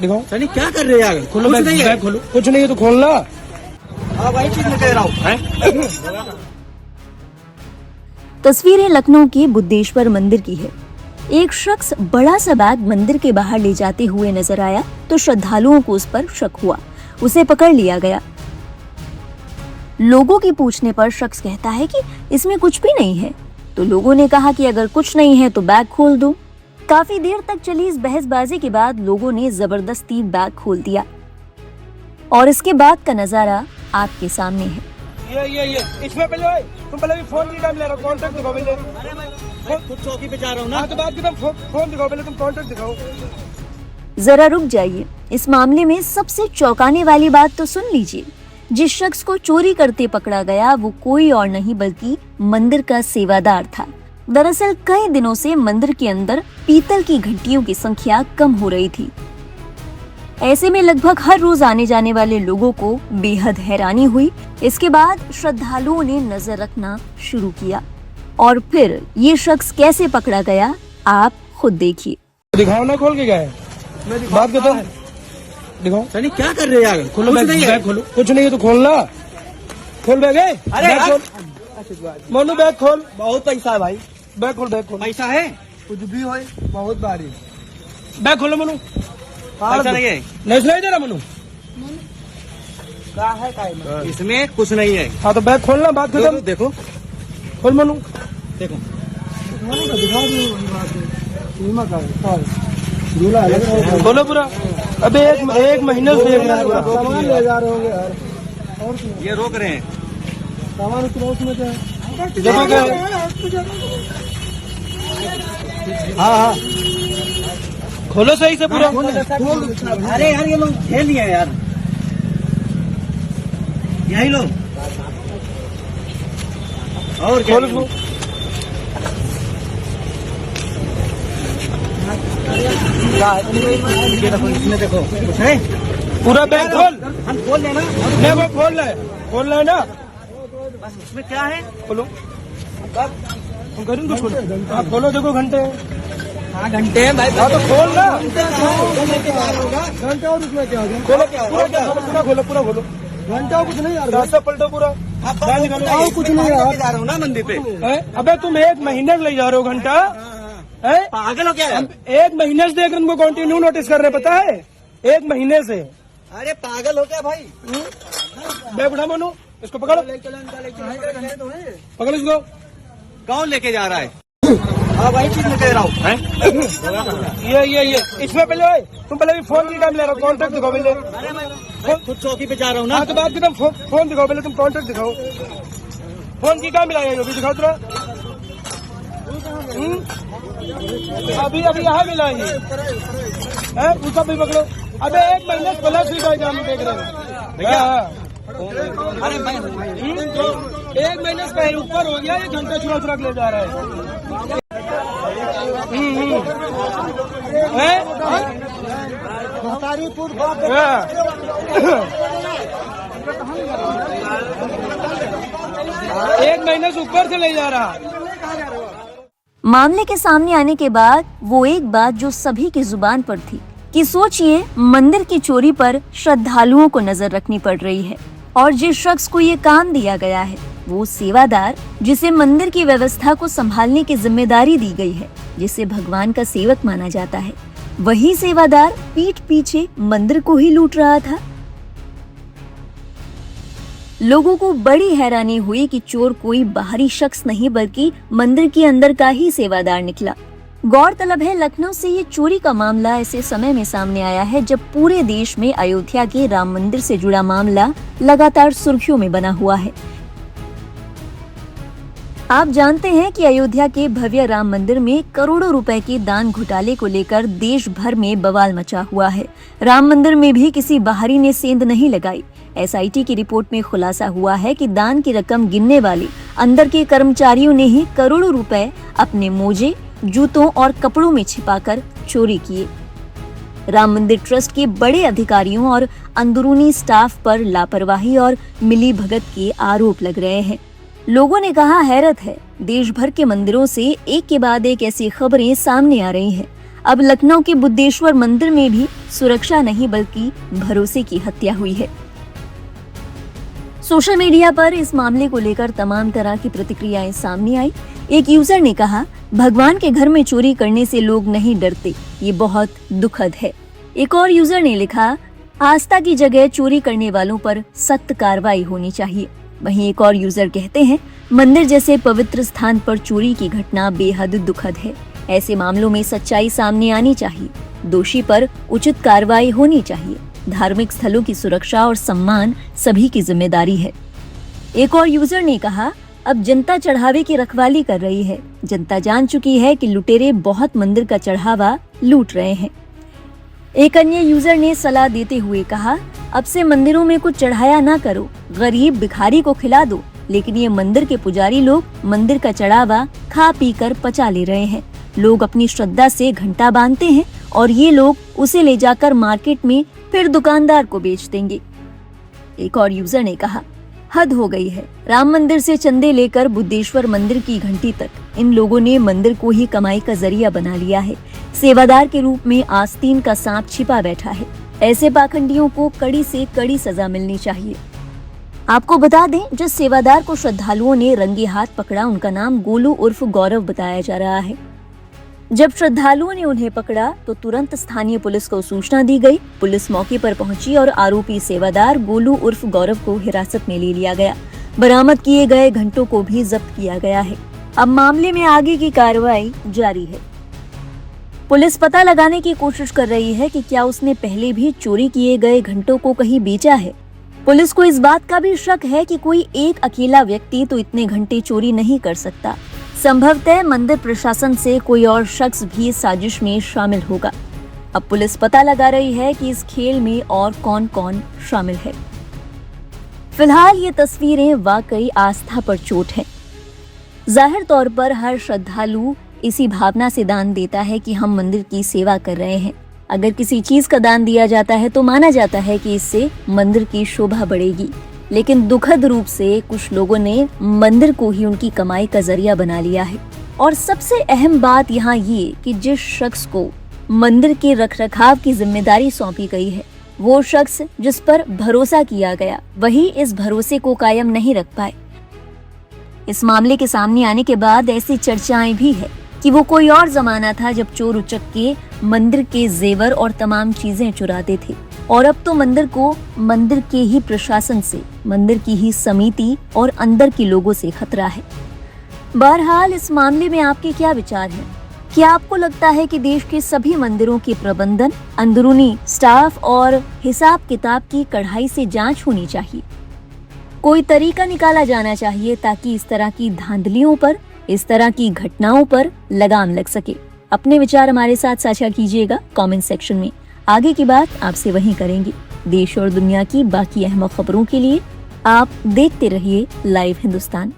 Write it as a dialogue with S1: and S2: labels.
S1: दिखाओ।
S2: सनी क्या कर रहे हैं यार?
S1: खोलो
S2: कुछ
S1: बैग,
S2: नहीं है।
S1: बैग खोलो। कुछ नहीं है तो खोलना।
S2: हाँ भाई, चीज में कह रहा हूँ।
S3: तस्वीरें लखनऊ के बुद्धेश्वर मंदिर की है। एक शख्स बड़ा सा बैग मंदिर के बाहर ले जाते हुए नजर आया तो श्रद्धालुओं को उस पर शक हुआ। उसे पकड़ लिया गया। लोगों के पूछने पर शख्स कहता है कि इसमें कुछ भी नहीं है। तो लोगों ने कहा कि अगर कुछ नहीं है तो बैग खोल दो। काफी देर तक चली इस बहसबाजी के बाद लोगों ने जबरदस्ती बैग खोल दिया और इसके बाद का नजारा आपके सामने है।
S1: ये इसमें पहले तुम पहले भी फोन की टाइम ले रहा हो। कॉन्टेक्ट दिखाओ पहले।
S2: खुद चौकी पे जा रहा हूँ ना।
S1: हाँ तो बात की फोन दिखाओ पहले, तुम कॉन्टेक्ट दिखाओ।
S3: जरा रुक जाइए। इस मामले में सबसे चौंकाने वाली बात तो सुन लीजिए। जिस शख्स को चोरी करते पकड़ा गया वो कोई और नहीं बल्कि मंदिर का सेवादार था। दरअसल कई दिनों से मंदिर के अंदर पीतल की घंटियों की संख्या कम हो रही थी। ऐसे में लगभग हर रोज आने जाने वाले लोगों को बेहद हैरानी हुई। इसके बाद श्रद्धालुओं ने नजर रखना शुरू किया और फिर ये शख्स कैसे पकड़ा गया आप खुद देखिए।
S1: दिखाओ ना, खोल के गए। बात करता है। दिखाओ।
S2: सनी क्या कर रहे हैं यार?
S1: खोलो
S2: कुछ
S1: बैग,
S2: नहीं है।
S1: बैग खोलो। कुछ नहीं है तो खोलना। खोल बैग।
S2: अरे
S1: बैग
S2: यार।
S1: खोल। मोनू बैग खोल।
S2: बहुत पैसा है भाई।
S1: बैग खोल, बैग खोल।
S2: पैसा है?
S1: कुछ भी हो, बहुत भारी। बैग खोलो मनु।
S2: पैसा नहीं है।
S1: नहीं सुनाई दे रहा मनु?
S2: क्या है? इसमें कुछ नहीं है।
S1: हाँ तो बैग खोलना। बात खत्म।
S2: देखो
S1: खोल मनु।
S2: देखो।
S1: खोलो पूरा। अबे एक महीने से देख रहा है पूरा।
S4: सामान ले जा रहे होंगे यार।
S2: ये रोक रहे हैं।
S4: सामान उतना उसमें क्या है?
S1: देखो क्या है? हाँ खोलो सही से पूरा।
S2: अरे यार ये लोग खेल लिए यार। यही लोग और क्या?
S1: खोल उसको।
S2: इसमें देखो कुछ है।
S1: पूरा बैग खोल।
S2: हम खोल लेना।
S1: नहीं वो खोलना है ना।
S2: बस इसमें क्या है?
S1: खोलो। तुम करूँ तो खोलो। हाँ खोलो, देखो घंटे।
S2: हाँ घंटे हैं भाई।
S1: हाँ तो खोल ना।
S4: घंटा और उसमें क्या है?
S1: खोलो पूरा खोलो, पूरा खोलो।
S4: घंटा कुछ नहीं यार।
S1: रास्ता पलटो पूरा। बाहर निकालो।
S4: और कुछ नहीं यार।
S2: जा रहा हूँ ना मंदिर पे।
S1: अबे तुम एक महीने से ले जा रहे हो घंटा। हैं?
S2: पागल हो क्या यार?
S1: एक महीने से देख रहे उनको कंटिन्यू नोटिस कर रहे, पता है? एक महीने से।
S2: अरे पागल हो क्या भाई?
S1: बैग उठा मनु, इसको पकड़ो। पकड़ इसको।
S2: कौन लेके जा रहा है? हाँ भाई, चीज में कह रहा हूँ।
S1: ये इसमें पहले तुम पहले भी फोन की टाइम ले रहे हो। कॉन्टेक्ट दिखाओ पहले।
S2: अरे मैं खुद चौकी पे जा रहा हूँ ना।
S1: हाँ तो बात की फोन दिखाओ पहले, तुम कॉन्टेक्ट दिखाओ। फोन की क्या मिला है? दिखाओ तुरा। अभी यहाँ मिला है। उसका भी पकड़ो। अबे एक महीने से पहले स्वीकार जाम देख रहे हो।
S2: अरे मैं
S1: एक महीने से पहले ऊपर हो गया। ये घंटा चुरा के ले जा रहा है। एक महीने से ऊपर से ले जा रहा।
S3: मामले के सामने आने के बाद वो एक बात जो सभी की जुबान पर थी कि सोचिए मंदिर की चोरी पर श्रद्धालुओं को नजर रखनी पड़ रही है और जिस शख्स को ये काम दिया गया है वो सेवादार, जिसे मंदिर की व्यवस्था को संभालने की जिम्मेदारी दी गई है, जिसे भगवान का सेवक माना जाता है, वही सेवादार पीठ पीछे मंदिर को ही लूट रहा था। लोगों को बड़ी हैरानी हुई कि चोर कोई बाहरी शख्स नहीं बल्कि मंदिर के अंदर का ही सेवादार निकला। गौरतलब है लखनऊ से ये चोरी का मामला ऐसे समय में सामने आया है जब पूरे देश में अयोध्या के राम मंदिर से जुड़ा मामला लगातार सुर्खियों में बना हुआ है। आप जानते हैं कि अयोध्या के भव्य राम मंदिर में करोड़ों रुपए के दान घोटाले को लेकर देश भर में बवाल मचा हुआ है। राम मंदिर में भी किसी बाहरी ने सेंध नहीं लगाई। एसआईटी की रिपोर्ट में खुलासा हुआ है कि दान की रकम गिनने वाले अंदर के कर्मचारियों ने ही करोड़ों रुपए अपने मोजे, जूतों और कपड़ों में छिपाकर चोरी किए। राम मंदिर ट्रस्ट के बड़े अधिकारियों और अंदरूनी स्टाफ पर लापरवाही और मिलीभगत के आरोप लग रहे हैं। लोगों ने कहा हैरत है, देश भर के मंदिरों से एक के बाद एक ऐसी खबरें सामने आ रही हैं। अब लखनऊ के बुद्धेश्वर मंदिर में भी सुरक्षा नहीं बल्कि भरोसे की हत्या हुई है। सोशल मीडिया पर इस मामले को लेकर तमाम तरह की प्रतिक्रियाएं सामने आई। एक यूजर ने कहा, भगवान के घर में चोरी करने से लोग नहीं डरते, ये बहुत दुखद है। एक और यूजर ने लिखा, आस्था की जगह चोरी करने वालों पर सख्त कार्रवाई होनी चाहिए। वहीं एक और यूजर कहते हैं, मंदिर जैसे पवित्र स्थान पर चोरी की घटना बेहद दुखद है। ऐसे मामलों में सच्चाई सामने आनी चाहिए, दोषी पर उचित कार्रवाई होनी चाहिए। धार्मिक स्थलों की सुरक्षा और सम्मान सभी की जिम्मेदारी है। एक और यूजर ने कहा, अब जनता चढ़ावे की रखवाली कर रही है। जनता जान चुकी है कि लुटेरे बहुत मंदिर का चढ़ावा लूट रहे हैं। एक अन्य यूजर ने सलाह देते हुए कहा, अब से मंदिरों में कुछ चढ़ाया ना करो, गरीब भिखारी को खिला दो। लेकिन ये मंदिर के पुजारी लोग मंदिर का चढ़ावा खा पी कर पचा ले रहे हैं। लोग अपनी श्रद्धा से घंटा बांधते हैं और ये लोग उसे ले जाकर मार्केट में फिर दुकानदार को बेच देंगे। एक और यूजर ने कहा, हद हो गई है। राम मंदिर से चंदे लेकर बुद्धेश्वर मंदिर की घंटी तक इन लोगों ने मंदिर को ही कमाई का जरिया बना लिया है। सेवादार के रूप में आस्तीन का सांप छिपा बैठा है। ऐसे पाखंडियों को कड़ी से कड़ी सजा मिलनी चाहिए। आपको बता दें, जिस सेवादार को श्रद्धालुओं ने रंगे हाथ पकड़ा, उनका नाम गोलू उर्फ गौरव बताया जा रहा है। जब श्रद्धालुओं ने उन्हें पकड़ा तो तुरंत स्थानीय पुलिस को सूचना दी गई। पुलिस मौके पर पहुंची और आरोपी सेवादार गोलू उर्फ गौरव को हिरासत में ले लिया गया। बरामद किए गए घंटों को भी जब्त किया गया है। अब मामले में आगे की कार्रवाई जारी है। पुलिस पता लगाने की कोशिश कर रही है कि क्या उसने पहले भी चोरी किए गए घंटों को कहीं बेचा है। पुलिस को इस बात का भी शक है कि कोई एक अकेला व्यक्ति तो इतने घंटे चोरी नहीं कर सकता। संभवतः मंदिर प्रशासन से कोई और शख्स भी इस साजिश में शामिल होगा। अब पुलिस पता लगा रही है कि इस खेल में और कौन कौन शामिल है। फिलहाल ये तस्वीरें वाकई आस्था पर चोट है। जाहिर तौर पर हर श्रद्धालु इसी भावना से दान देता है कि हम मंदिर की सेवा कर रहे हैं। अगर किसी चीज का दान दिया जाता है तो माना जाता है कि इससे मंदिर की शोभा बढ़ेगी, लेकिन दुखद रूप से कुछ लोगों ने मंदिर को ही उनकी कमाई का जरिया बना लिया है। और सबसे अहम बात यहाँ ये कि जिस शख्स को मंदिर के रखरखाव की जिम्मेदारी सौंपी गई है, वो शख्स जिस पर भरोसा किया गया, वही इस भरोसे को कायम नहीं रख पाए। इस मामले के सामने आने के बाद ऐसी चर्चाएं भी है कि वो कोई और जमाना था जब चोर उचक के मंदिर के जेवर और तमाम चीजें चुराते थे, और अब तो मंदिर को मंदिर के ही प्रशासन से, मंदिर की ही समिति और अंदर के लोगों से खतरा है। बहरहाल इस मामले में आपके क्या विचार हैं? क्या आपको लगता है कि देश के सभी मंदिरों के प्रबंधन, अंदरूनी स्टाफ और हिसाब किताब की कड़ाई से जांच होनी चाहिए? कोई तरीका निकाला जाना चाहिए ताकि इस तरह की धांधलियों पर, इस तरह की घटनाओं पर लगाम लग सके। अपने विचार हमारे साथ साझा कीजिएगा कमेंट सेक्शन में। आगे की बात आपसे वहीं करेंगे। देश और दुनिया की बाकी अहम खबरों के लिए आप देखते रहिए लाइव हिंदुस्तान।